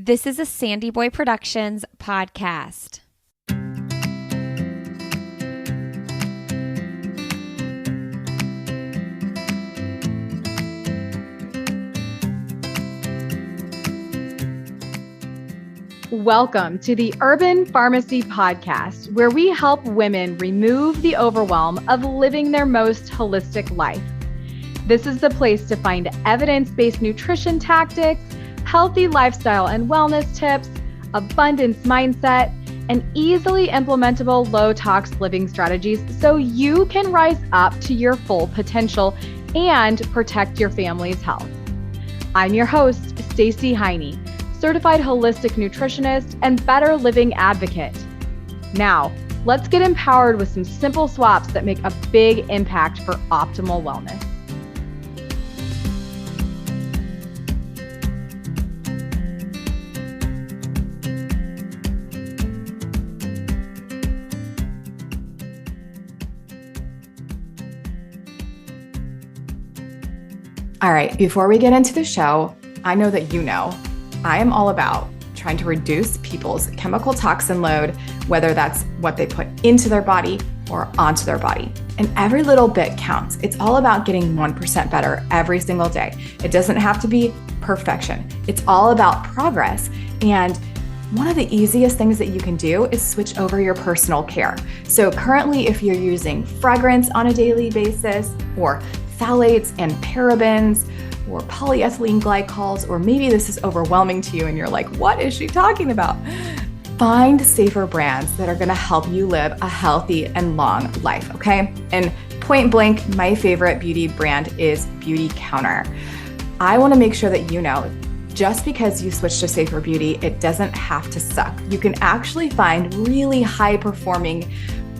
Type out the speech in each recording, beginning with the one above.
This is a Sandy Boy Productions podcast. Welcome to the Urban Pharmacy Podcast, where we help women remove the overwhelm of living their most holistic life. This is the place to find evidence-based nutrition tactics, healthy lifestyle and wellness tips, abundance mindset, and easily implementable low-tox living strategies so you can rise up to your full potential and protect your family's health. I'm your host, Stacey Heine, certified holistic nutritionist and better living advocate. Now, let's get empowered with some simple swaps that make a big impact for optimal wellness. All right, before we get into the show, I know that you know I am all about trying to reduce people's chemical toxin load, whether that's what they put into their body or onto their body. And every little bit counts. It's all about getting 1% better every single day. It doesn't have to be perfection. It's all about progress. And one of the easiest things that you can do is switch over your personal care. So currently, if you're using fragrance on a daily basis, or phthalates and parabens, or polyethylene glycols, or maybe this is overwhelming to you and you're like, what is she talking about? Find safer brands that are gonna help you live a healthy and long life, okay? And point blank, my favorite beauty brand is Beauty Counter. I wanna make sure that you know, just because you switch to safer beauty, it doesn't have to suck. You can actually find really high performing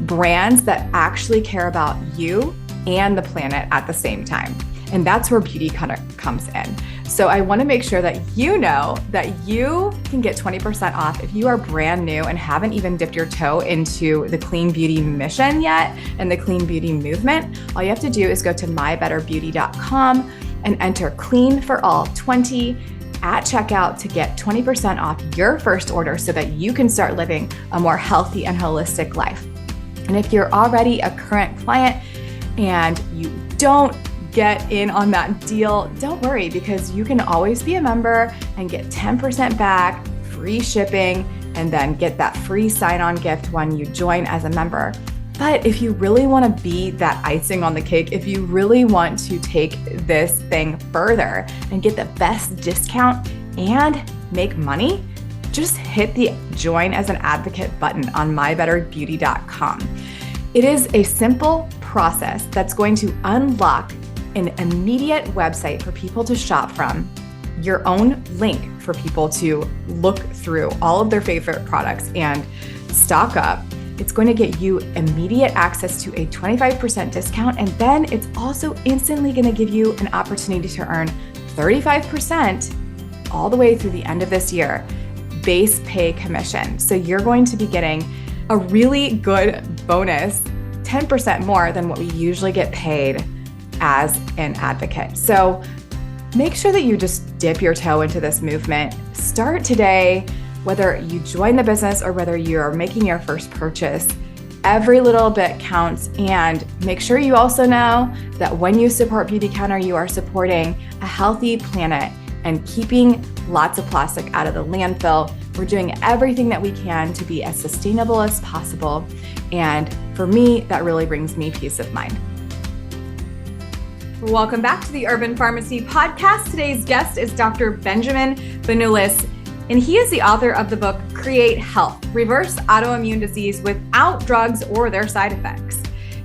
brands that actually care about you and the planet at the same time. And that's where Beauty Counter comes in. So I wanna make sure that you know that you can get 20% off if you are brand new and haven't even dipped your toe into the clean beauty mission yet and the clean beauty movement. All you have to do is go to mybetterbeauty.com and enter Clean for All 20 at checkout to get 20% off your first order so that you can start living a more healthy and holistic life. And if you're already a current client and you don't get in on that deal, don't worry, because you can always be a member and get 10% back, free shipping, and then get that free sign-on gift when you join as a member. But if you really want to be that icing on the cake, if you really want to take this thing further and get the best discount and make money, just hit the join as an advocate button on mybetterbeauty.com. It is a simple process that's going to unlock an immediate website for people to shop from, your own link for people to look through all of their favorite products and stock up. It's going to get you immediate access to a 25% discount, and then it's also instantly going to give you an opportunity to earn 35% all the way through the end of this year, base pay commission. So you're going to be getting a really good bonus, 10% more than what we usually get paid as an advocate. So make sure that you just dip your toe into this movement. Start today, whether you join the business or whether you're making your first purchase. Every little bit counts, and make sure you also know that when you support Beauty Counter, you are supporting a healthy planet and keeping lots of plastic out of the landfill. We're doing everything that we can to be as sustainable as possible. And for me, that really brings me peace of mind. Welcome back to the Urban Pharmacy Podcast. Today's guest is Dr. Benjamin Benulis, and he is the author of the book, Create Health, Reverse Autoimmune Disease Without Drugs or Their Side Effects.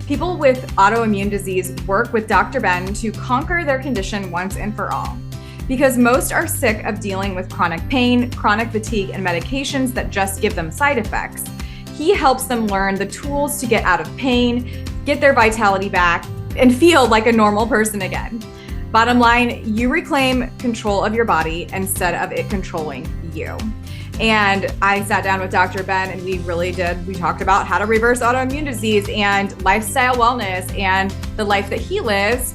People with autoimmune disease work with Dr. Ben to conquer their condition once and for all. Because most are sick of dealing with chronic pain, chronic fatigue, and medications that just give them side effects, he helps them learn the tools to get out of pain, get their vitality back, and feel like a normal person again. Bottom line, you reclaim control of your body instead of it controlling you. And I sat down with Dr. Ben and we talked about how to reverse autoimmune disease and lifestyle wellness and the life that he lives,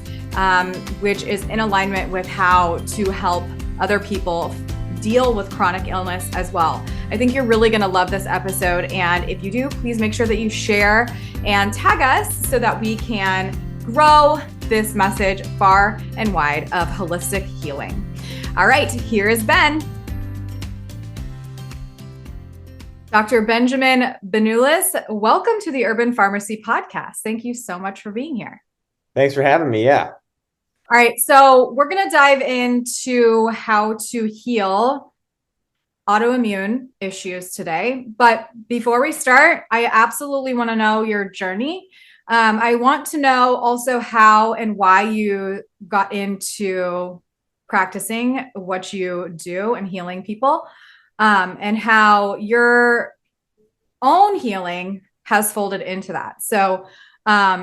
which is in alignment with how to help other people deal with chronic illness as well. I think you're really going to love this episode. And if you do, please make sure that you share and tag us so that we can grow this message far and wide of holistic healing. All right, here is Ben. Dr. Benjamin Benulis, welcome to the Urban Pharmacy Podcast. Thank you so much for being here. Thanks for having me. Yeah. All right, so we're going to dive into how to heal autoimmune issues today. But before we start, I absolutely want to know your journey. I want to know also how and why you got into practicing what you do and healing people, and how your own healing has folded into that. So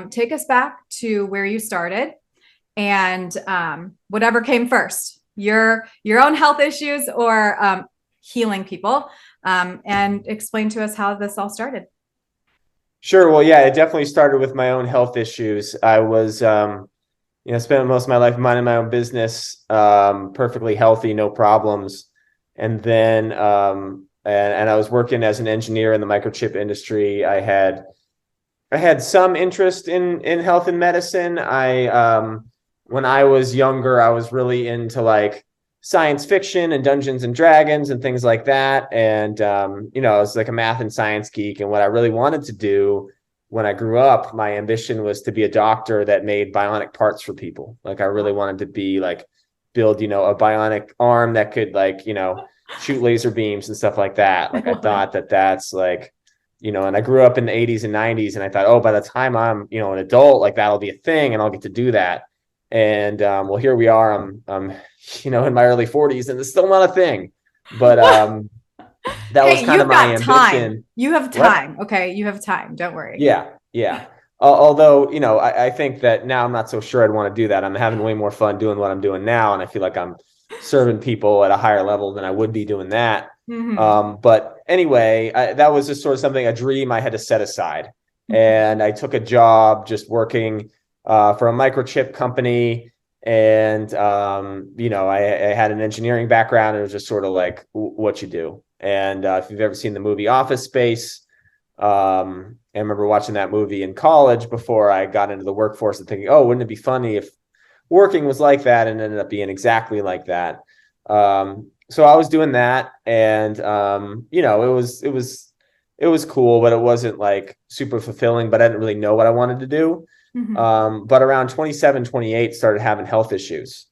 take us back to where you started and whatever came first, your own health issues or healing people, and explain to us how this all started. Sure. Well, yeah, it definitely started with my own health issues. I was, spent most of my life minding my own business, perfectly healthy, no problems. And then, and I was working as an engineer in the microchip industry. I had some interest in health and medicine. When I was younger, I was really into like science fiction and Dungeons and Dragons and things like that. And, I was like a math and science geek. And what I really wanted to do when I grew up, my ambition was to be a doctor that made bionic parts for people. Like I really wanted to be like, build, a bionic arm that could like, shoot laser beams and stuff like that. Like I thought that's like, and I grew up in the 80s and 90s and I thought, oh, by the time I'm, an adult, like that'll be a thing and I'll get to do that. And well, here we are. I'm in my early 40s, and it's still not a thing. But that was kind of my ambition. Time. You have time. What? Okay, you have time. Don't worry. Yeah. Although I think that now I'm not so sure I'd want to do that. I'm having way more fun doing what I'm doing now, and I feel like I'm serving people at a higher level than I would be doing that. Mm-hmm. But anyway, that was just sort of a dream I had to set aside, mm-hmm. and I took a job just working for a microchip company. And, I had an engineering background. And it was just sort of like what you do. And if you've ever seen the movie Office Space, I remember watching that movie in college before I got into the workforce and thinking, oh, wouldn't it be funny if working was like that? And it ended up being exactly like that. So I was doing that, and, it was cool, but it wasn't like super fulfilling, but I didn't really know what I wanted to do. Mm-hmm. But around 27, 28, started having health issues.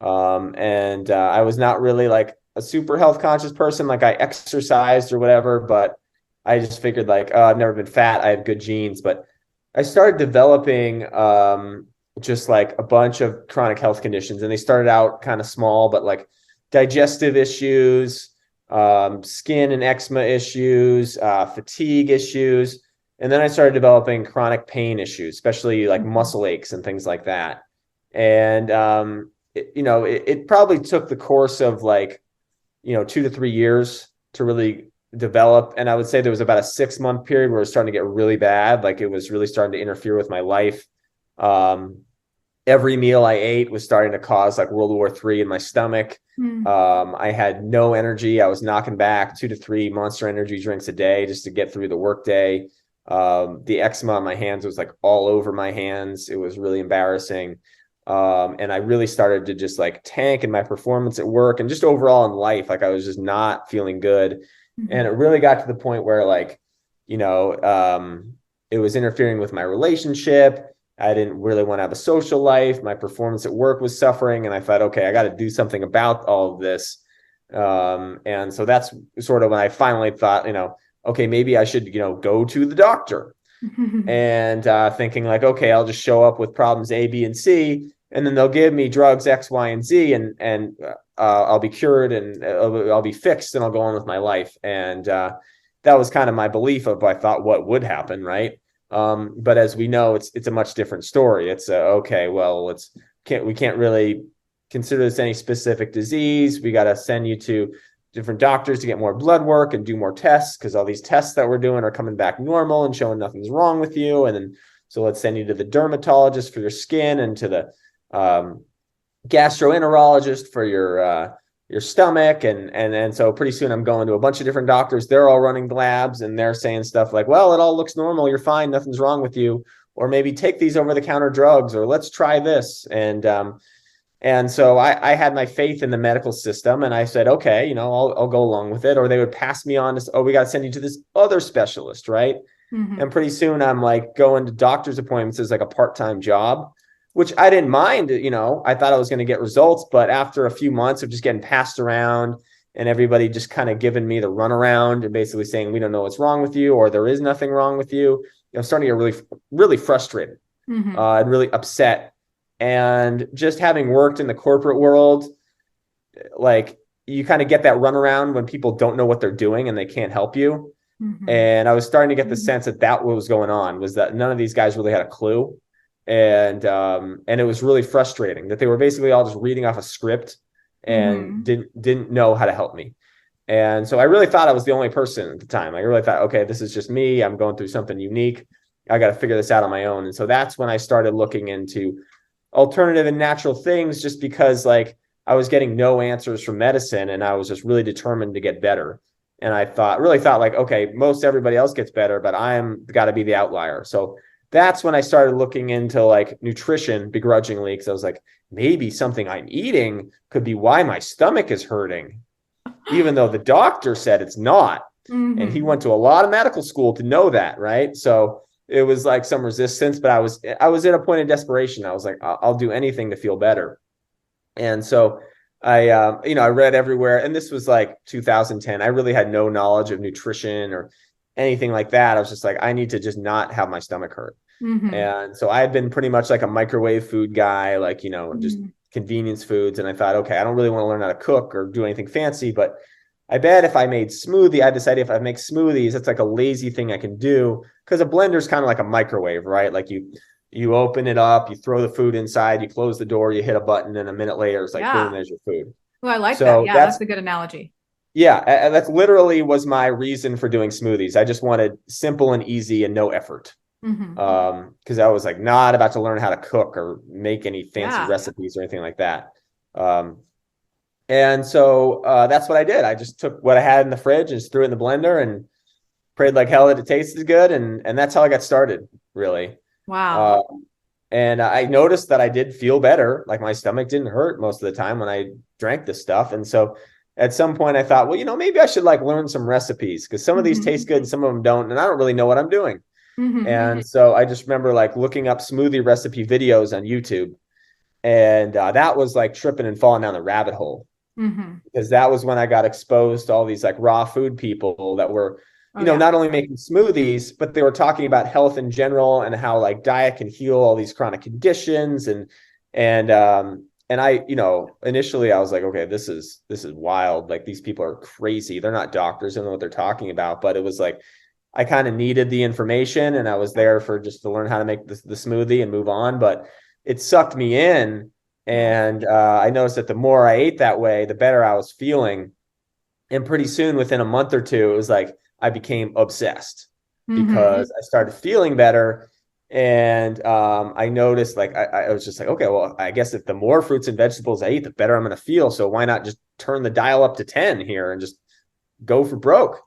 And I was not really like a super health conscious person. Like I exercised or whatever, but I just figured like, I've never been fat. I have good genes, but I started developing, just like a bunch of chronic health conditions, and they started out kind of small, but like digestive issues, skin and eczema issues, fatigue issues. And then I started developing chronic pain issues, especially like muscle aches and things like that. And, it probably took the course of like, 2 to 3 years to really develop. And I would say there was about a 6-month period where it was starting to get really bad. Like it was really starting to interfere with my life. Every meal I ate was starting to cause like World War III in my stomach. I had no energy. I was knocking back 2 to 3 Monster Energy drinks a day just to get through the workday. The eczema on my hands was like all over my hands. It was really embarrassing. And I really started to just like tank in my performance at work and just overall in life. Like I was just not feeling good. Mm-hmm. And it really got to the point where like, it was interfering with my relationship. I didn't really want to have a social life. My performance at work was suffering. And I thought, okay, I got to do something about all of this. And so that's sort of when I finally thought, okay, maybe I should, go to the doctor. And thinking like, okay, I'll just show up with problems A, B, and C, and then they'll give me drugs X, Y, and Z, and I'll be cured and I'll be fixed and I'll go on with my life. And that was kind of my belief of, I thought, what would happen, right? But as we know, it's a much different story. It's okay, well, we can't really consider this any specific disease. We got to send you to different doctors to get more blood work and do more tests, because all these tests that we're doing are coming back normal and showing nothing's wrong with you. And then, so let's send you to the dermatologist for your skin and to the gastroenterologist for your your stomach. And so pretty soon I'm going to a bunch of different doctors. They're all running labs and they're saying stuff like, well, it all looks normal. You're fine. Nothing's wrong with you. Or maybe take these over the counter drugs, or let's try this. And so I had my faith in the medical system, and I said, okay, you know, I'll go along with it. Or they would pass me on to, oh, we got to send you to this other specialist, right? And pretty soon I'm like going to doctor's appointments as like a part-time job, which I didn't mind. You know, I thought I was going to get results, but after a few months of just getting passed around and everybody just kind of giving me the runaround and basically saying, we don't know what's wrong with you, or there is nothing wrong with you, I'm starting to get really, really frustrated and really upset. And just having worked in the corporate world, like you kind of get that runaround when people don't know what they're doing and they can't help you. And I was starting to get the sense that what was going on, was that none of these guys really had a clue. And it was really frustrating that they were basically all just reading off a script and didn't know how to help me. And so I really thought I was the only person at the time. I really thought, okay, this is just me. I'm going through something unique. I got to figure this out on my own. And so that's when I started looking into alternative and natural things, just because like I was getting no answers from medicine and I was just really determined to get better. And I really thought like, okay, most everybody else gets better, but I'm got to be the outlier. So that's when I started looking into like nutrition begrudgingly, because I was like, maybe something I'm eating could be why my stomach is hurting, even though the doctor said it's not. And he went to a lot of medical school to know that, right? So it was like some resistance, but I was at a point of desperation. I was like, I'll do anything to feel better. And so I read everywhere, and this was like 2010. I really had no knowledge of nutrition or anything like that. I was just like, I need to just not have my stomach hurt. And so I had been pretty much like a microwave food guy, like, you know, just convenience foods. And I thought, okay, I don't really want to learn how to cook or do anything fancy, but I bet if I I decided if I make smoothies, it's like a lazy thing I can do, because a blender is kind of like a microwave, right? Like you open it up, you throw the food inside, you close the door, you hit a button, and a minute later it's like, boom, there's your food. Oh, I like that. Yeah, that's a good analogy. Yeah, that's literally was my reason for doing smoothies. I just wanted simple and easy and no effort. Because I was like not about to learn how to cook or make any fancy recipes or anything like that. And so that's what I did. I just took what I had in the fridge and just threw it in the blender and prayed like hell that it tasted good. And that's how I got started, really. Wow. And I noticed that I did feel better. Like my stomach didn't hurt most of the time when I drank this stuff. And so at some point I thought, well, you know, maybe I should like learn some recipes, because some of these taste good and some of them don't. And I don't really know what I'm doing. And so I just remember like looking up smoothie recipe videos on YouTube. And that was like tripping and falling down the rabbit hole. Because that was when I got exposed to all these like raw food people that were, not only making smoothies, but they were talking about health in general and how like diet can heal all these chronic conditions. And I, initially I was like, okay, this is wild. Like these people are crazy. They're not doctors. They don't know what they're talking about. But it was like, I kind of needed the information, and I was there for just to learn how to make the smoothie and move on. But it sucked me in. And I noticed that the more I ate that way, the better I was feeling. And pretty soon, within a month or two, it was like I became obsessed because I started feeling better. And I noticed like I was just like, okay, well, I guess if the more fruits and vegetables I eat, the better I'm going to feel. So why not just turn the dial up to 10 here and just go for broke?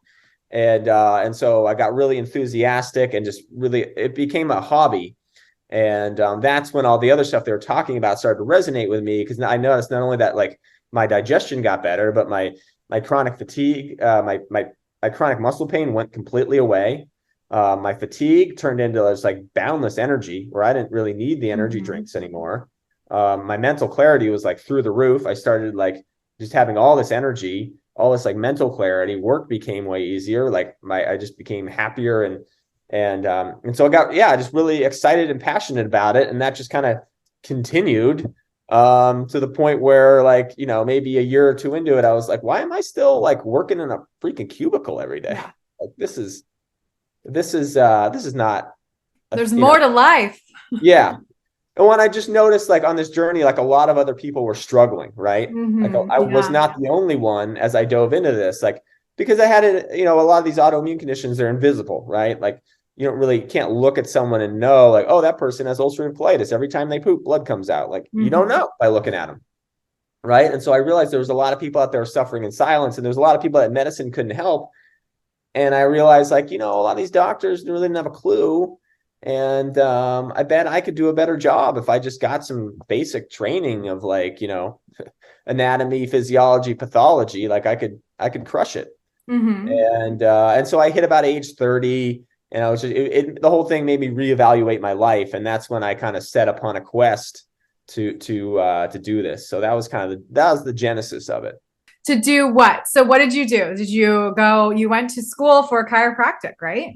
And so I got really enthusiastic and just really, it became a hobby. And that's when all the other stuff they were talking about started to resonate with me, because I noticed not only that like my digestion got better, but my chronic fatigue, my chronic muscle pain went completely away. My fatigue turned into this like boundless energy where I didn't really need the energy drinks anymore. My mental clarity was like through the roof. I started like just having all this energy, all this like mental clarity. Work became way easier. Like I just became happier and so I got, just really excited and passionate about it. And that just kind of continued to the point where like, maybe a year or two into it, I was like, why am I still like working in a freaking cubicle every day? Like this is not, there's more to life. Yeah. And when I just noticed like on this journey, like a lot of other people were struggling, right? Like I was not the only one as I dove into this, like, because I had a lot of these autoimmune conditions, they're invisible, right? Like you can't look at someone and know like, oh, that person has ulcerative colitis. Every time they poop, blood comes out. Like you don't know by looking at them. right? And so I realized there was a lot of people out there suffering in silence, and there was a lot of people that medicine couldn't help. And I realized, like, a lot of these doctors really didn't have a clue. And I bet I could do a better job if I just got some basic training of, like, anatomy, physiology, pathology. Like I could crush it. Mm-hmm. And so I hit about age 30, and I was just, the whole thing made me reevaluate my life. And that's when I kind of set upon a quest to do this. So that was the genesis of it. To do what? So what did you do? You went to school for chiropractic, right?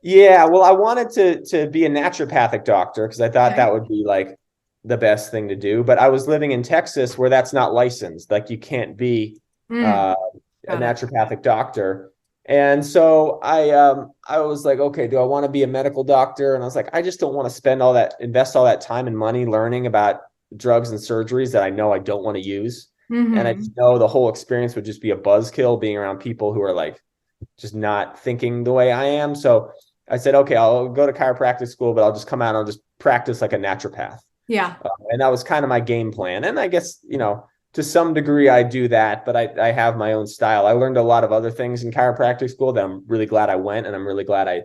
Yeah. Well, I wanted to be a naturopathic doctor because I thought that would be like the best thing to do. But I was living in Texas where that's not licensed. Like you can't be a naturopathic doctor. And so I was like, okay, do I want to be a medical doctor? And I was like, I just don't want to invest all that time and money learning about drugs and surgeries that I know I don't want to use. Mm-hmm. And I just know the whole experience would just be a buzzkill being around people who are like just not thinking the way I am. So I said, okay, I'll go to chiropractic school, but I'll just come out and I'll just practice like a naturopath. Yeah. And that was kind of my game plan. And I guess, to some degree I do that, but I have my own style. I learned a lot of other things in chiropractic school that I'm really glad I went, and I'm really glad I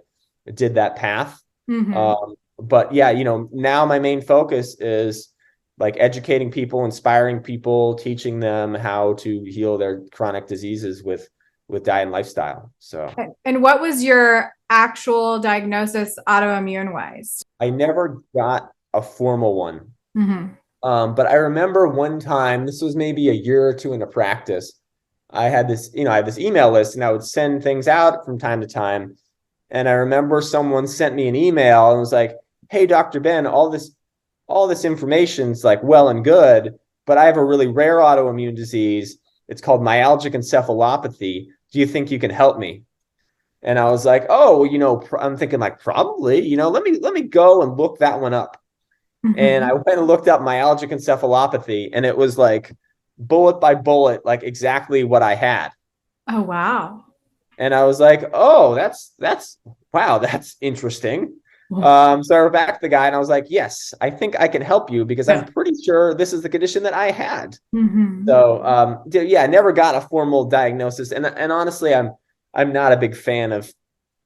did that path. Mm-hmm. But yeah, now my main focus is like educating people, inspiring people, teaching them how to heal their chronic diseases with diet and lifestyle. So. And what was your actual diagnosis autoimmune wise? I never got a formal one. Mm-hmm. But I remember one time, this was maybe a year or two into practice, I had this email list, and I would send things out from time to time. And I remember someone sent me an email and was like, hey, Dr. Ben, all this information's like well and good, but I have a really rare autoimmune disease. It's called myalgic encephalopathy. Do you think you can help me? And I was like, oh, I'm thinking like, probably, let me go and look that one up. Mm-hmm. And I went and looked up myalgic encephalopathy, and it was like bullet by bullet, like exactly what I had. Oh, wow. And I was like, oh, that's wow, that's interesting. So I went back to the guy and I was like, yes, I think I can help you because I'm pretty sure this is the condition that I had. Mm-hmm. So, I never got a formal diagnosis. And honestly, I'm not a big fan of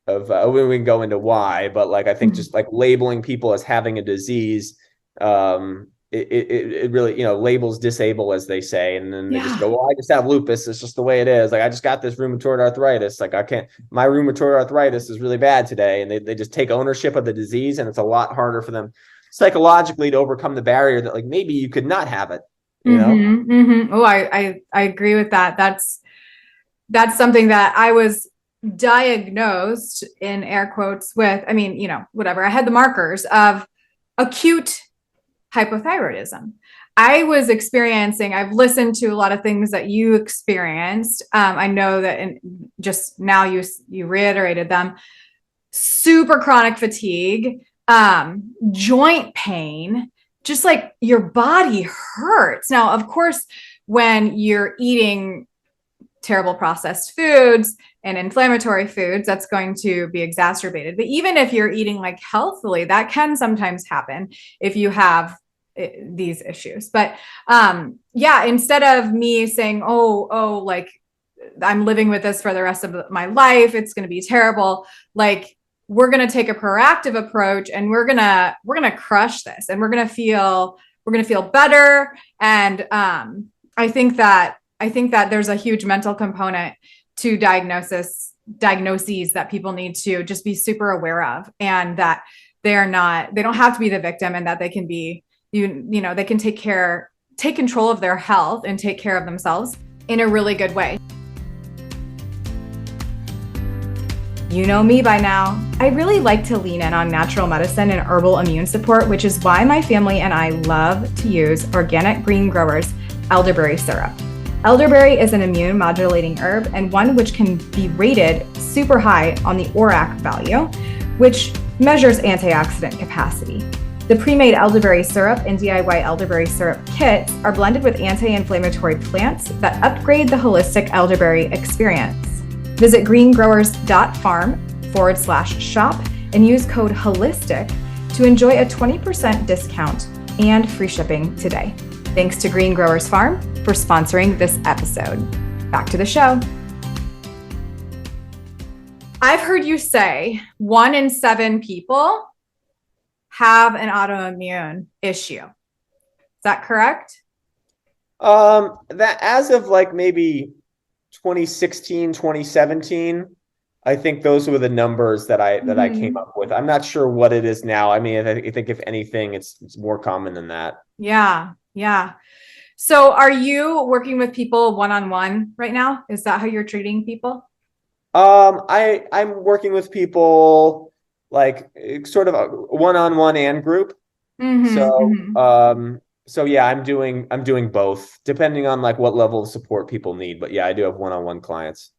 we can go into why, but like, I think just like labeling people as having a disease, it really, labels disable, as they say. And then they just go, well, I just have lupus. It's just the way it is. Like, I just got this rheumatoid arthritis. Like my rheumatoid arthritis is really bad today. And they just take ownership of the disease. And it's a lot harder for them psychologically to overcome the barrier that like, maybe you could not have it, you know? Mm-hmm. Oh, I agree with that. That's something that I was diagnosed in air quotes with. I mean, whatever. I had the markers of acute hypothyroidism. I've listened to a lot of things that you experienced. I know that just now you reiterated them. Super chronic fatigue, joint pain, just like your body hurts. Now, of course, when you're eating terrible processed foods and inflammatory foods, that's going to be exacerbated. But even if you're eating like healthily, that can sometimes happen if you have these issues. But instead of me saying, oh, like I'm living with this for the rest of my life, it's going to be terrible. Like, we're going to take a proactive approach, and we're going to crush this, and we're going to feel better. And I think that there's a huge mental component to diagnoses that people need to just be super aware of, and that they don't have to be the victim, and that they can be, they can take control of their health and take care of themselves in a really good way. You know me by now. I really like to lean in on natural medicine and herbal immune support, which is why my family and I love to use Organic Green Growers elderberry syrup. Elderberry is an immune modulating herb, and one which can be rated super high on the ORAC value, which measures antioxidant capacity. The pre-made elderberry syrup and DIY elderberry syrup kits are blended with anti-inflammatory plants that upgrade the holistic elderberry experience. Visit greengrowers.farm/shop and use code HOLISTIC to enjoy a 20% discount and free shipping today. Thanks to Green Growers Farm for sponsoring this episode. Back to the show. I've heard you say 1 in 7 people have an autoimmune issue. Is that correct? That as of like maybe 2016, 2017, I think those were the numbers that I came up with. I'm not sure what it is now. I mean, I think if anything, it's more common than that. Yeah. So are you working with people one-on-one right now? Is that how you're treating people? I'm working with people like sort of a one-on-one and group. So yeah, I'm doing both depending on like what level of support people need. But yeah, I do have one-on-one clients.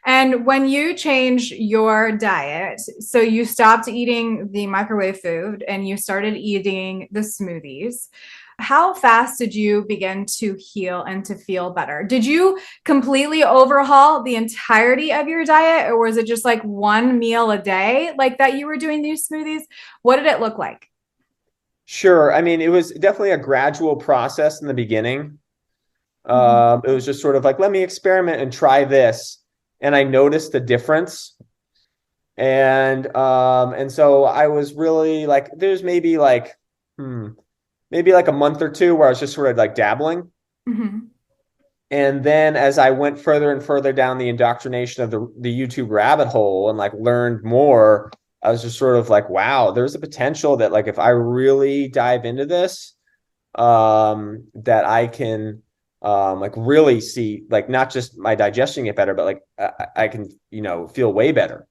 And when you change your diet, so you stopped eating the microwave food and you started eating the smoothies, how fast did you begin to heal and to feel better? Did you completely overhaul the entirety of your diet, or was it just like one meal a day like that you were doing these smoothies? What did it look like? Sure. I mean, it was definitely a gradual process in the beginning. It was just sort of like, let me experiment and try this. And I noticed the difference. And so I was really like, there's maybe like a month or two where I was just sort of like dabbling. And then as I went further and further down the indoctrination of the YouTube rabbit hole and like learned more, I was just sort of like, wow, there's a potential that like if I really dive into this, that I can like really see like not just my digestion get better, but like I can, feel way better.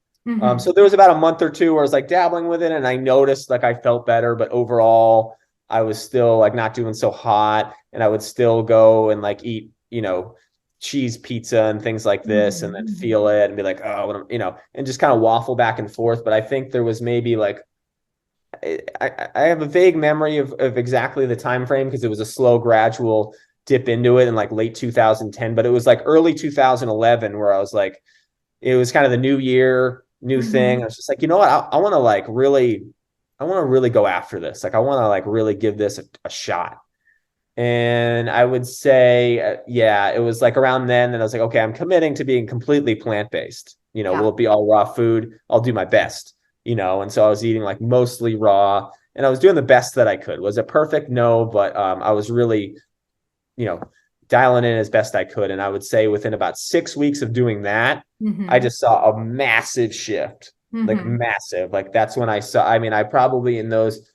So there was about a month or two where I was like dabbling with it and I noticed like I felt better, but overall I was still like not doing so hot, and I would still go and like eat, cheese pizza and things like this, and then feel it and be like, oh, and just kind of waffle back and forth. But I think there was maybe like, I have a vague memory of exactly the time frame because it was a slow, gradual dip into it in like late 2010, but it was like early 2011 where I was like, it was kind of the new year, new thing. I was just like, you know what? I want to really go after this. Like, I want to like really give this a shot. And I would say, it was like around then that I was like, okay, I'm committing to being completely plant-based. Will it be all raw food? I'll do my best, and so I was eating like mostly raw and I was doing the best that I could. Was it perfect? No, but I was really, dialing in as best I could. And I would say within about 6 weeks of doing that, I just saw a massive shift, like massive. Like that's when I probably in those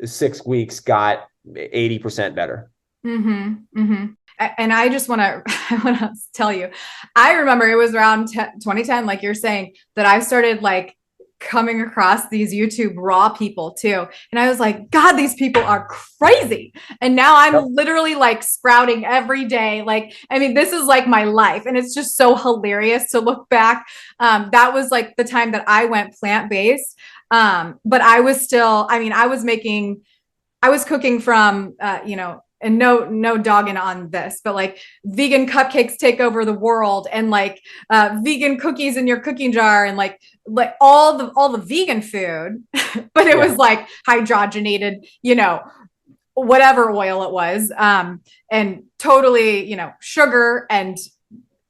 6 weeks got 80% better. And I just want to tell you, I remember it was around 2010, like you're saying, that I started like coming across these YouTube raw people too. And I was like, God, these people are crazy. And now I'm literally like sprouting every day. Like, I mean, this is like my life. And it's just so hilarious to look back. That was like the time that I went plant-based. But I was still, I was cooking from, and no dogging on this, but like vegan cupcakes take over the world, and like vegan cookies in your cooking jar, and like all the vegan food, but it was like hydrogenated, whatever oil it was, and totally, sugar and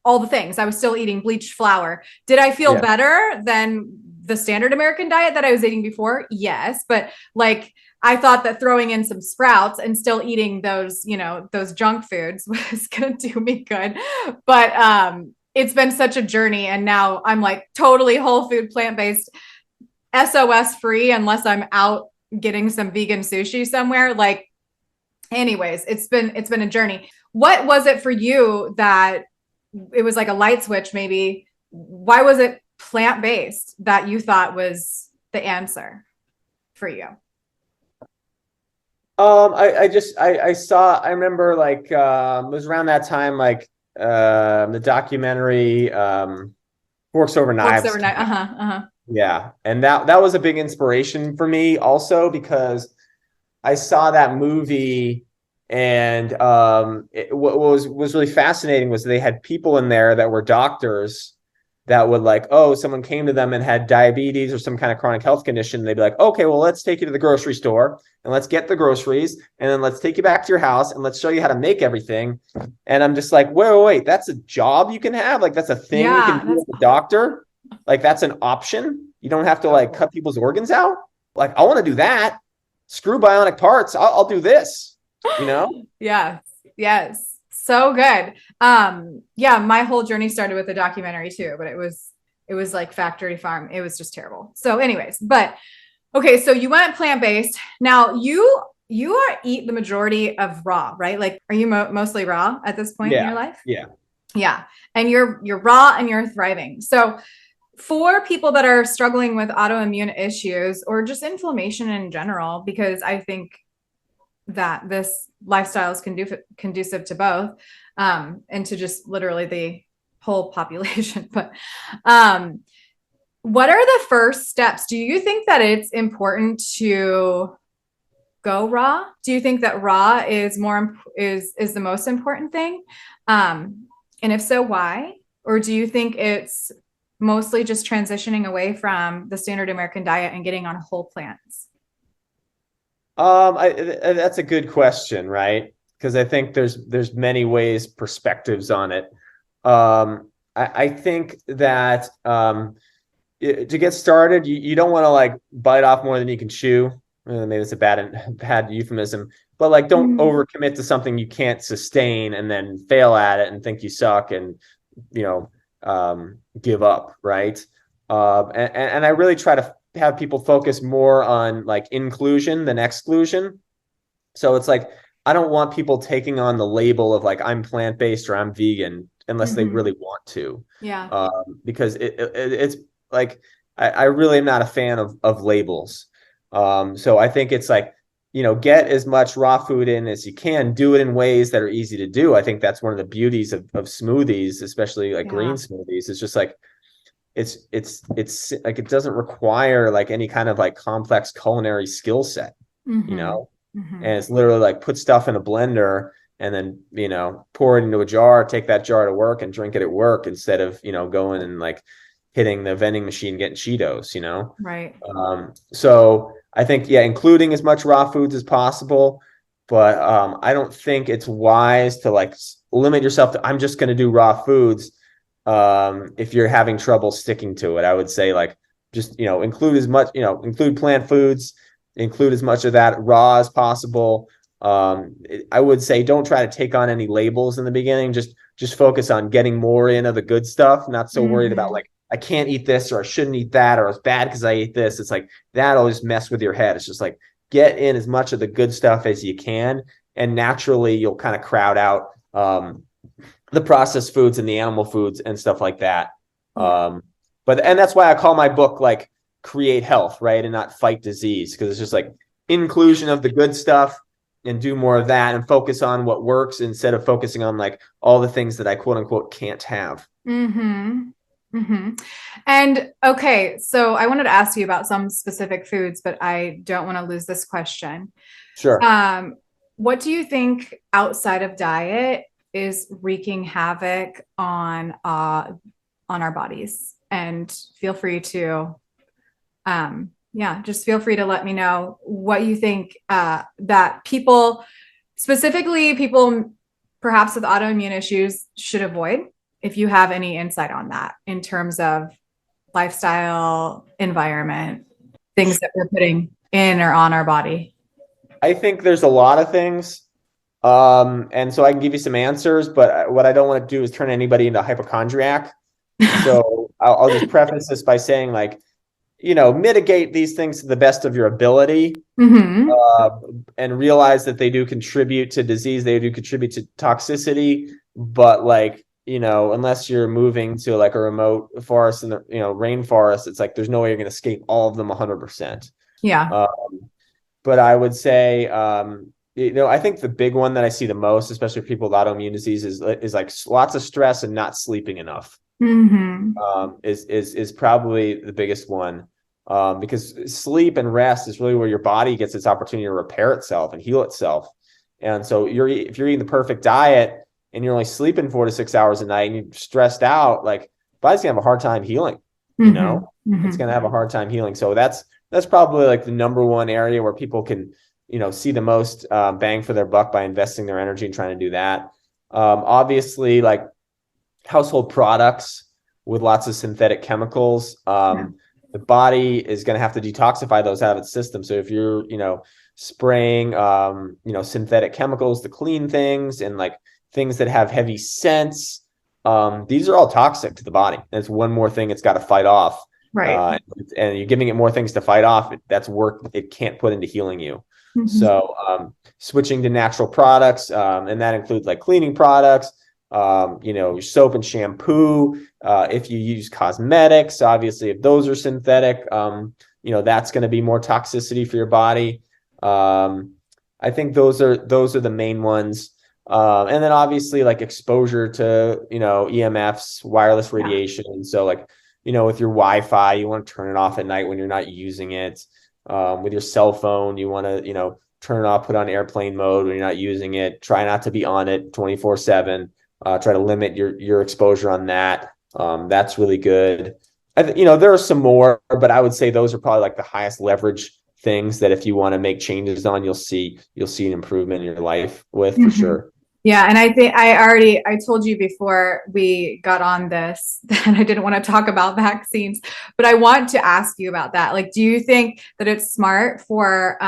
all the things. I was still eating bleached flour. Did I feel better than the standard American diet that I was eating before? Yes, but like, I thought that throwing in some sprouts and still eating those, those junk foods was going to do me good. But it's been such a journey. And now I'm like totally whole food, plant-based, SOS free, unless I'm out getting some vegan sushi somewhere. Like, anyways, it's been a journey. What was it for you that it was like a light switch maybe? Why was it plant-based that you thought was the answer for you? I remember like, it was around that time, like, the documentary, Forks Over Knives. Yeah. And that was a big inspiration for me also, because I saw that movie, and, what was really fascinating was they had people in there that were doctors that would like, oh, someone came to them and had diabetes or some kind of chronic health condition. They'd be like, okay, well, let's take you to the grocery store and let's get the groceries. And then let's take you back to your house and let's show you how to make everything. And I'm just like, wait, that's a job you can have. Like, that's a thing you can do as a doctor. Like, that's an option. You don't have to like cut people's organs out. Like, I want to do that. Screw bionic parts. I'll do this, you know? Yes. So good. Yeah, my whole journey started with a documentary too, but it was like factory farm. It was just terrible. So anyways, but okay. So you went plant-based. Now you eat the majority of raw, right? Like, are you mostly raw at this point in your life? Yeah. And you're raw and you're thriving. So for people that are struggling with autoimmune issues or just inflammation in general, because I think that this lifestyle is conducive to both, and to just literally the whole population. But what are the first steps? Do you think that it's important to go raw? Do you think that raw is the most important thing? And if so, why? Or do you think it's mostly just transitioning away from the standard American diet and getting on whole plants? That's a good question, right? Because I think there's many ways, perspectives on it. I think that to get started, you don't want to like bite off more than you can chew. Maybe it's a bad euphemism, but like don't overcommit to something you can't sustain and then fail at it and think you suck and give up, right? And I really try to have people focus more on like inclusion than exclusion. So it's like, I don't want people taking on the label of like, I'm plant-based or I'm vegan unless they really want to. Yeah. Because it's like, I really am not a fan of labels. So I think it's like, get as much raw food in as you can, do it in ways that are easy to do. I think that's one of the beauties of smoothies, especially like green smoothies. It's just like, it's like, it doesn't require like any kind of like complex culinary skill set, and it's literally like put stuff in a blender and then, pour it into a jar, take that jar to work and drink it at work instead of, going and like hitting the vending machine, getting Cheetos, Right. So I think, including as much raw foods as possible, but I don't think it's wise to like limit yourself to, I'm just going to do raw foods. If you're having trouble sticking to it, I would say like, just, include as much, include plant foods, include as much of that raw as possible. I would say don't try to take on any labels in the beginning. Just focus on getting more in of the good stuff. Not so worried about like, I can't eat this or I shouldn't eat that or it's bad because I ate this. It's like, that'll just mess with your head. It's just like, get in as much of the good stuff as you can. And naturally you'll kind of crowd out, the processed foods and the animal foods and stuff like that. And that's why I call my book like Create Health, right? And not Fight Disease, because it's just like inclusion of the good stuff and do more of that and focus on what works instead of focusing on like all the things that I quote unquote can't have. And okay, so I wanted to ask you about some specific foods, but I don't want to lose this question. Sure. What do you think outside of diet is wreaking havoc on our bodies? And feel free to, just feel free to let me know what you think that people, specifically people perhaps with autoimmune issues, should avoid, if you have any insight on that in terms of lifestyle, environment, things that we're putting in or on our body. I think there's a lot of things. And so I can give you some answers, but what I don't want to do is turn anybody into a hypochondriac. So I'll just preface this by saying like, mitigate these things to the best of your ability, and realize that they do contribute to disease. They do contribute to toxicity, but like, unless you're moving to like a remote forest in the, rainforest, it's like, there's no way you're going to escape all of them 100%. Yeah. But I would say, I think the big one that I see the most, especially for people with autoimmune disease, is like lots of stress and not sleeping enough. Is probably the biggest one, because sleep and rest is really where your body gets its opportunity to repair itself and heal itself. And so if you're eating the perfect diet and you're only sleeping 4 to 6 hours a night and you're stressed out, like body's gonna have a hard time healing. It's gonna have a hard time healing. So that's probably like the number one area where people can, see the most bang for their buck by investing their energy and trying to do that. Obviously, like household products with lots of synthetic chemicals, the body is going to have to detoxify those out of its system. So if you're, spraying, synthetic chemicals to clean things and like things that have heavy scents, these are all toxic to the body. That's one more thing it's got to fight off. Right. And you're giving it more things to fight off. That's work it can't put into healing you. So switching to natural products, and that includes like cleaning products, your soap and shampoo. If you use cosmetics, obviously, if those are synthetic, that's going to be more toxicity for your body. I think those are the main ones. And then obviously like exposure to, EMFs, wireless radiation. So like, with your Wi-Fi, you want to turn it off at night when you're not using it. With your cell phone, you want to, turn it off, put on airplane mode when you're not using it. Try not to be on it 24/7. Try to limit your exposure on that. That's really good. There are some more, but I would say those are probably like the highest leverage things that if you want to make changes on, you'll see an improvement in your life with for sure. Yeah. And I think I told you before we got on this that I didn't want to talk about vaccines, but I want to ask you about that. Like, do you think that it's smart for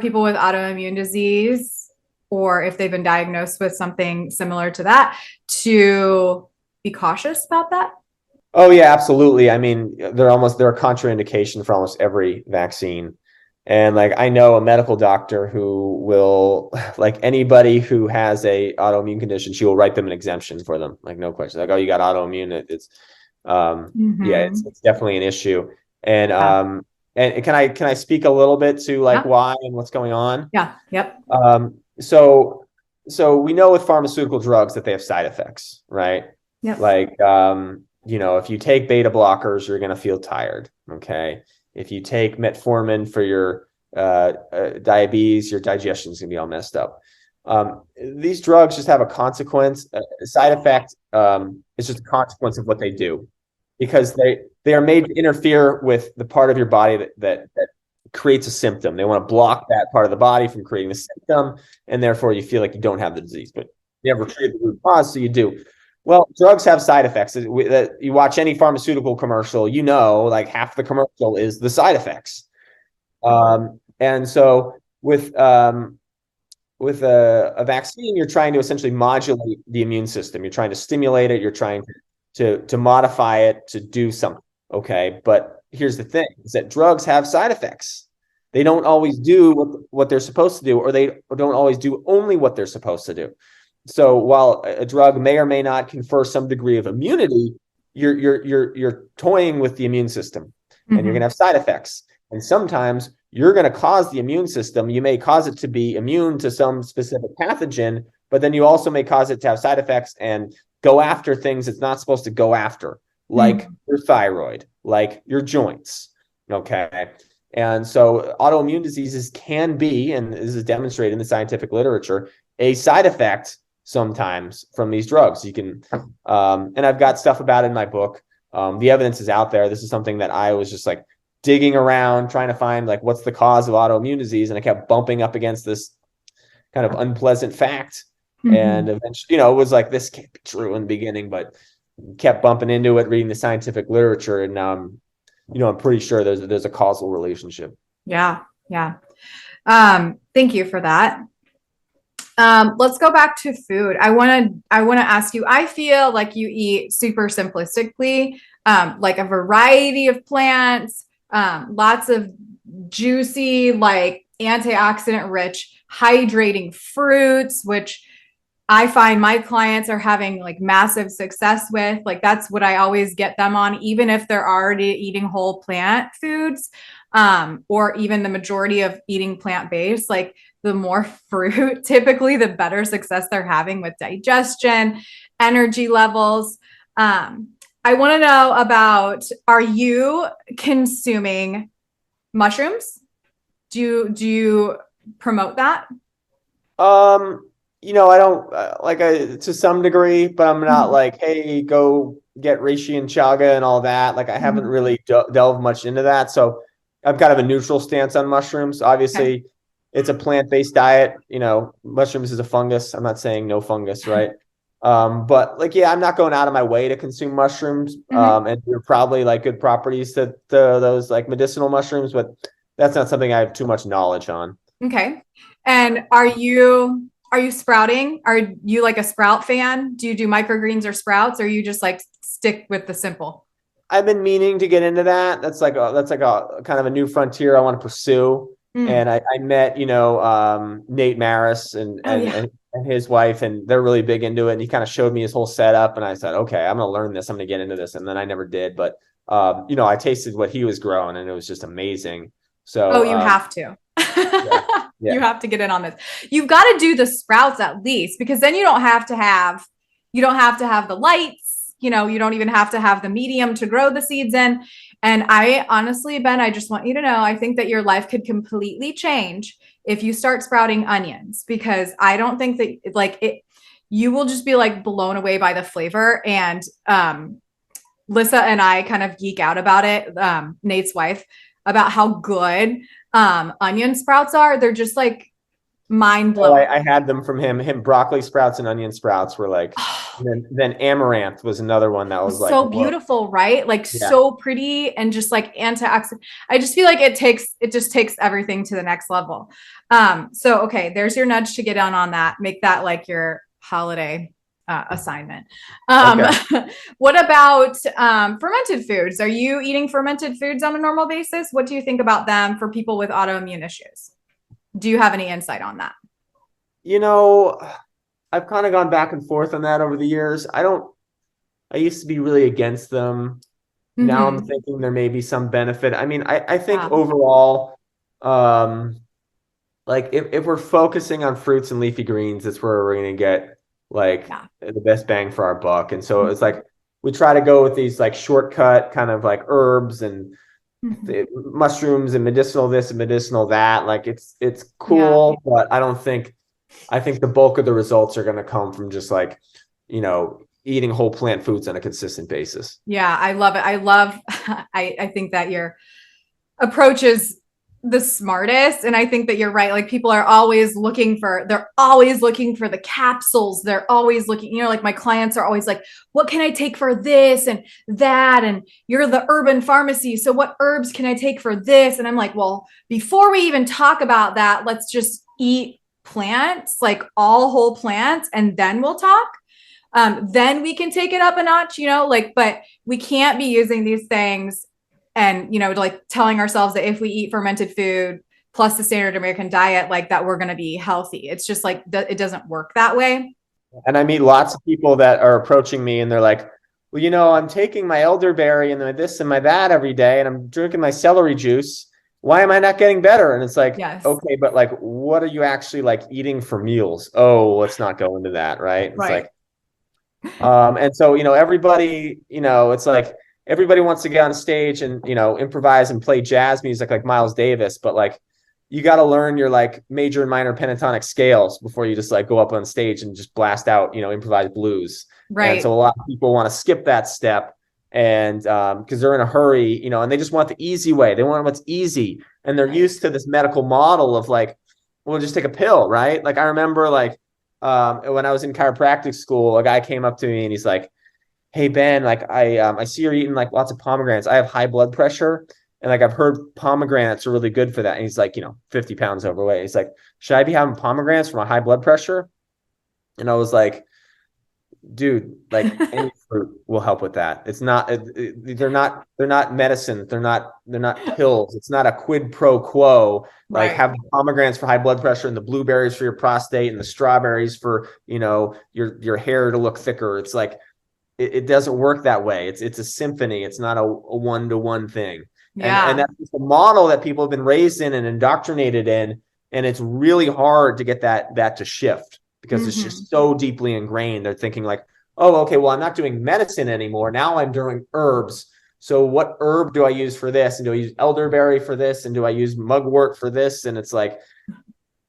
people with autoimmune disease, or if they've been diagnosed with something similar to that, to be cautious about that? Oh yeah, absolutely. I mean, they're a contraindication for almost every vaccine. And like, I know a medical doctor who will, like anybody who has a autoimmune condition, she will write them an exemption for them. Like, no question. Like, oh, you got autoimmune. It's definitely an issue. And, and can I speak a little bit to like why and what's going on? Yeah. Yep. So we know with pharmaceutical drugs that they have side effects, right? Yep. Like, if you take beta blockers, you're going to feel tired. Okay. If you take metformin for your diabetes, your digestion is going to be all messed up. These drugs just have a consequence. A side effect is just a consequence of what they do, because they are made to interfere with the part of your body that creates a symptom. They want to block that part of the body from creating the symptom, and therefore you feel like you don't have the disease, but you never treated the root cause, so you do. Well, drugs have side effects. You watch any pharmaceutical commercial, like half the commercial is the side effects. And so with a vaccine, you're trying to essentially modulate the immune system. You're trying to stimulate it. You're trying to modify it to do something. Okay. But here's the thing, is that drugs have side effects. They don't always do what they're supposed to do, or they don't always do only what they're supposed to do. So while a drug may or may not confer some degree of immunity, you're toying with the immune system, and you're going to have side effects. And sometimes you're going to cause the immune system. You may cause it to be immune to some specific pathogen, but then you also may cause it to have side effects and go after things it's not supposed to go after, like your thyroid, like your joints. Okay. And so autoimmune diseases can be, and this is demonstrated in the scientific literature, a side effect sometimes from these drugs. You can, and I've got stuff about it in my book. The evidence is out there. This is something that I was just like digging around, trying to find like what's the cause of autoimmune disease. And I kept bumping up against this kind of unpleasant fact. And eventually, it was like, this can't be true in the beginning, but kept bumping into it, reading the scientific literature. And now I'm pretty sure there's a causal relationship. Yeah. Yeah. Thank you for that. Let's go back to food. I want to ask you, I feel like you eat super simplistically, like a variety of plants, lots of juicy, like antioxidant rich, hydrating fruits, which I find my clients are having like massive success with. Like, that's what I always get them on, even if they're already eating whole plant foods, or even the majority of eating plant-based. Like, the more fruit, typically the better success they're having with digestion, energy levels. I want to know about, are you consuming mushrooms? Do you promote that? I don't to some degree, but I'm not like, hey, go get reishi and chaga and all that. Like I haven't really delved much into that. So I'm kind of a neutral stance on mushrooms. Obviously, it's a plant-based diet. You know, mushrooms is a fungus. I'm not saying no fungus, right? But like, yeah, I'm not going out of my way to consume mushrooms. And there are probably like good properties to those like medicinal mushrooms, but that's not something I have too much knowledge on. Okay. And are you sprouting? Are you like a sprout fan? Do you do microgreens or sprouts, or you just like stick with the simple? I've been meaning to get into that. That's like a kind of a new frontier I want to pursue. And I met, Nate Maris and his wife, and they're really big into it. And he kind of showed me his whole setup, and I said, okay, I'm going to learn this. I'm going to get into this. And then I never did, but I tasted what he was growing, and it was just amazing. So, you have to. Yeah. You have to get in on this. You've got to do the sprouts at least, because then you don't have to have the lights, you don't even have to have the medium to grow the seeds in. And I honestly, Ben, I just want you to know, I think that your life could completely change if you start sprouting onions, because I don't think that you will just be like blown away by the flavor. And Lissa and I kind of geek out about it, Nate's wife, about how good onion sprouts are. They're just like mind blowing. I had them from him. Broccoli sprouts and onion sprouts were like, then amaranth was another one that was like so beautiful, right? Like so pretty and just like antioxidant. I just feel like it just takes everything to the next level. So, okay, there's your nudge to get on that. Make that like your holiday assignment. What about fermented foods? Are you eating fermented foods on a normal basis? What do you think about them for people with autoimmune issues? Do you have any insight on that? I've kind of gone back and forth on that over the years. I used to be really against them. Now I'm thinking there may be some benefit. I mean, I think overall, like if we're focusing on fruits and leafy greens, that's where we're going to get the best bang for our buck. And so it's like we try to go with these like shortcut kind of like herbs and mushrooms and medicinal this and medicinal that. Like it's cool, but I think the bulk of the results are going to come from just like, eating whole plant foods on a consistent basis. Yeah, I love it. I think that your approach is the smartest. And I think that you're right. Like people are always looking for the capsules. They're always looking, like my clients are always like, what can I take for this and that? And you're the urban pharmacy. So what herbs can I take for this? And I'm like, well, before we even talk about that, let's just eat plants, like all whole plants. And then we'll talk. Then we can take it up a notch, but we can't be using these things and, like telling ourselves that if we eat fermented food plus the standard American diet, like that, we're going to be healthy. It's just like, it doesn't work that way. And I meet lots of people that are approaching me and they're like, well, I'm taking my elderberry and my this and my that every day, and I'm drinking my celery juice. Why am I not getting better? And it's like, okay, but like, what are you actually like eating for meals? Oh, let's not go into that. Right. It's like, and so, everybody, it's like, everybody wants to get on stage and, improvise and play jazz music like Miles Davis, but like, you got to learn your like major and minor pentatonic scales before you just like go up on stage and just blast out, improvised blues. Right. And so a lot of people want to skip that step and because they're in a hurry, and they just want the easy way. They want what's easy. And they're used to this medical model of like, we'll just take a pill. Right. Like I remember like when I was in chiropractic school, a guy came up to me and he's like, hey, Ben, like I see you're eating like lots of pomegranates. I have high blood pressure. And like, I've heard pomegranates are really good for that. And he's like, 50 pounds overweight. He's like, should I be having pomegranates for my high blood pressure? And I was like, dude, like any fruit will help with that. It's not, they're not medicine. They're not pills. It's not a quid pro quo. Like have the pomegranates for high blood pressure and the blueberries for your prostate and the strawberries for, your hair to look thicker. It's like, it doesn't work that way. It's a symphony. It's not a one-to-one thing. Yeah. And that's just a model that people have been raised in and indoctrinated in. And it's really hard to get that to shift because it's just so deeply ingrained. They're thinking like, oh, okay, well, I'm not doing medicine anymore. Now I'm doing herbs. So what herb do I use for this? And do I use elderberry for this? And do I use mugwort for this? And it's like,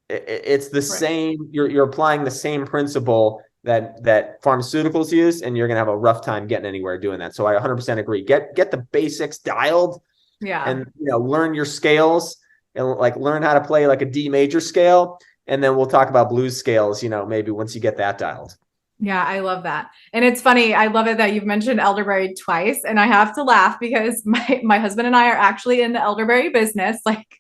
it's the same. You're applying the same principle that pharmaceuticals use, and you're going to have a rough time getting anywhere doing that. So I 100% agree. Get the basics dialed, and learn your scales, and like learn how to play like a D major scale, and then we'll talk about blues scales, maybe once you get that dialed. Yeah, I love that. And it's funny. I love it that you've mentioned elderberry twice. And I have to laugh because my husband and I are actually in the elderberry business. Like,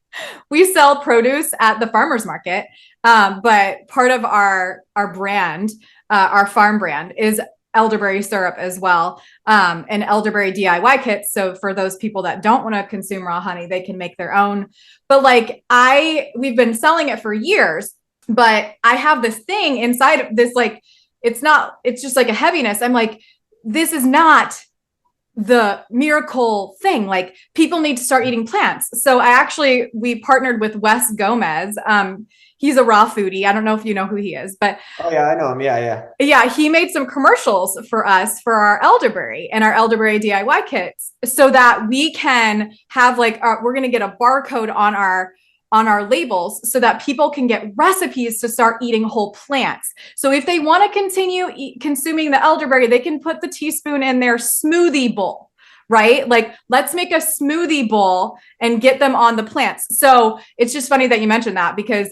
we sell produce at the farmer's market. But part of our brand, our farm brand, is elderberry syrup as well, and elderberry DIY kits. So for those people that don't want to consume raw honey, they can make their own. But like we've been selling it for years, but I have this thing inside of this, like, it's just like a heaviness. I'm like, this is not the miracle thing. Like, people need to start eating plants. So we partnered with Wes Gomez. He's a raw foodie. I don't know if you know who he is, but oh yeah, I know him. Yeah. Yeah. He made some commercials for us for our elderberry and our elderberry DIY kits, so that we can have we're going to get a barcode on our labels so that people can get recipes to start eating whole plants. So if they want to continue consuming the elderberry, they can put the teaspoon in their smoothie bowl, right? Like, let's make a smoothie bowl and get them on the plants. So it's just funny that you mentioned that, because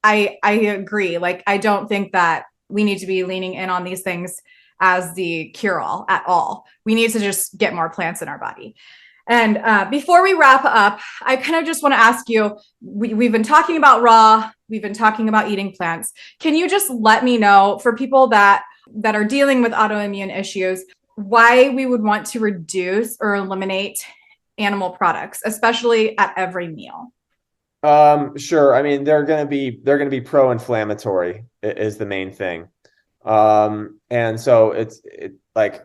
I agree. Like, I don't think that we need to be leaning in on these things as the cure-all at all. We need to just get more plants in our body. And before we wrap up, I kind of just want to ask you, we've been talking about raw, we've been talking about eating plants. Can you just let me know, for people that are dealing with autoimmune issues, why we would want to reduce or eliminate animal products, especially at every meal? Sure. I mean, they're going to be pro-inflammatory is the main thing. And so it's like,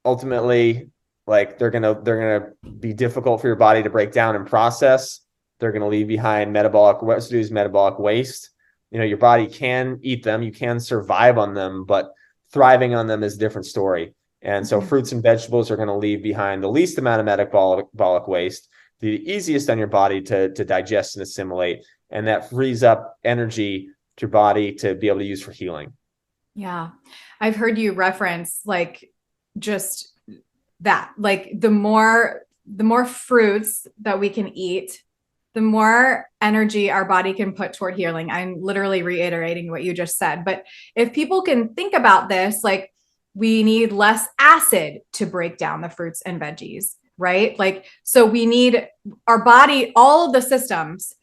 ultimately, like, they're gonna be difficult for your body to break down and process. They're gonna leave behind metabolic residues, metabolic waste. Your body can eat them, you can survive on them, but thriving on them is a different story. And so fruits and vegetables are gonna leave behind the least amount of metabolic waste, the easiest on your body to digest and assimilate, and that frees up energy to your body to be able to use for healing. Yeah, I've heard you reference just that, the more fruits that we can eat, the more energy our body can put toward healing. I'm literally reiterating what you just said. But if people can think about this, we need less acid to break down the fruits and veggies, right? So we need our body, all of the systems,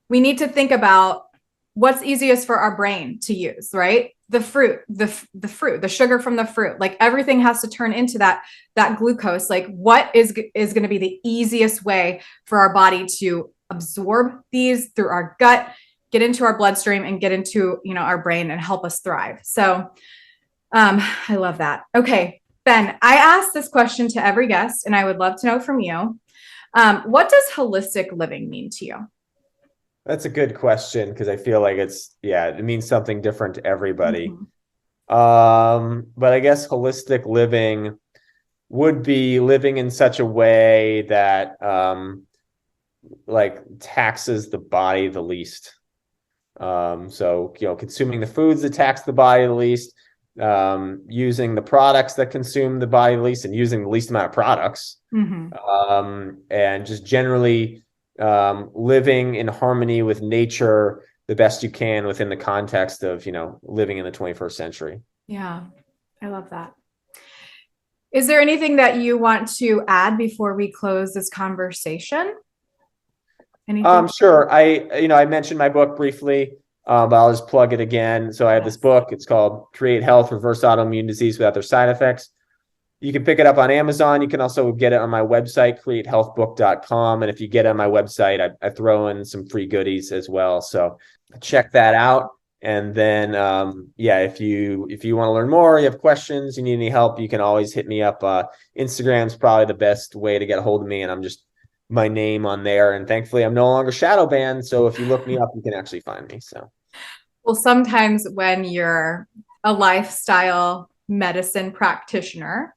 we need to think about what's easiest for our brain to use, right? The fruit, the sugar from the fruit, everything has to turn into that glucose. What is going to be the easiest way for our body to absorb these through our gut, get into our bloodstream, and get into, our brain and help us thrive. So, I love that. Okay, Ben, I asked this question to every guest, and I would love to know from you. What does holistic living mean to you? That's a good question, because I feel like it means something different to everybody. But I guess holistic living would be living in such a way that taxes the body the least. So consuming the foods that tax the body the least, using the products that consume the body the least, and using the least amount of products, and just generally living in harmony with nature the best you can within the context of, living in the 21st century. Yeah, I love that. Is there anything that you want to add before we close this conversation? Anything? Sure. I mentioned my book briefly, but I'll just plug it again. So I have this book. It's called Create Health, Reverse Autoimmune Disease Without Their Side Effects. You can pick it up on Amazon. You can also get it on my website, createhealthbook.com. And if you get it on my website, I throw in some free goodies as well. So check that out. And then, if you want to learn more, you have questions, you need any help, you can always hit me up. Instagram's probably the best way to get a hold of me. And I'm just my name on there. And thankfully, I'm no longer shadow banned. So if you look me up, you can actually find me. So, well, sometimes when you're a lifestyle medicine practitioner,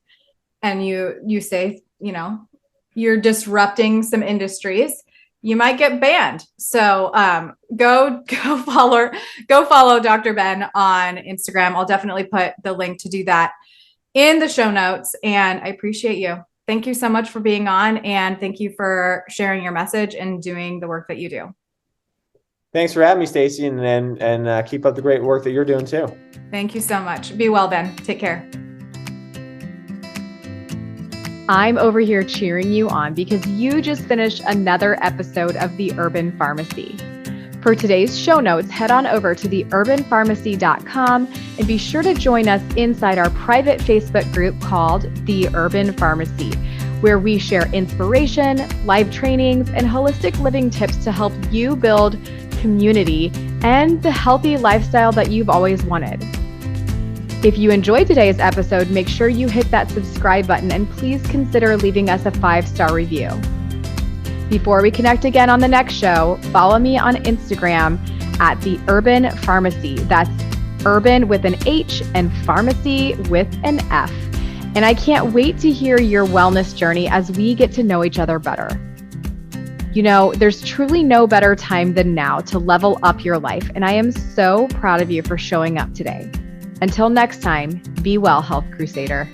and you say, you're disrupting some industries, you might get banned. So go follow Dr. Ben on Instagram. I'll definitely put the link to do that in the show notes. And I appreciate you. Thank you so much for being on, and thank you for sharing your message and doing the work that you do. Thanks for having me, Stacey, and keep up the great work that you're doing too. Thank you so much. Be well, Ben. Take care. I'm over here cheering you on because you just finished another episode of The Urban Pharmacy. For today's show notes, head on over to theurbanpharmacy.com and be sure to join us inside our private Facebook group called The Urban Pharmacy, where we share inspiration, live trainings, and holistic living tips to help you build community and the healthy lifestyle that you've always wanted. If you enjoyed today's episode, make sure you hit that subscribe button and please consider leaving us a 5-star review. Before we connect again on the next show, follow me on Instagram at The Urban Pharmacy. That's urban with an H and pharmacy with an F. And I can't wait to hear your wellness journey as we get to know each other better. You know, there's truly no better time than now to level up your life, and I am so proud of you for showing up today. Until next time, be well, Health Crusader.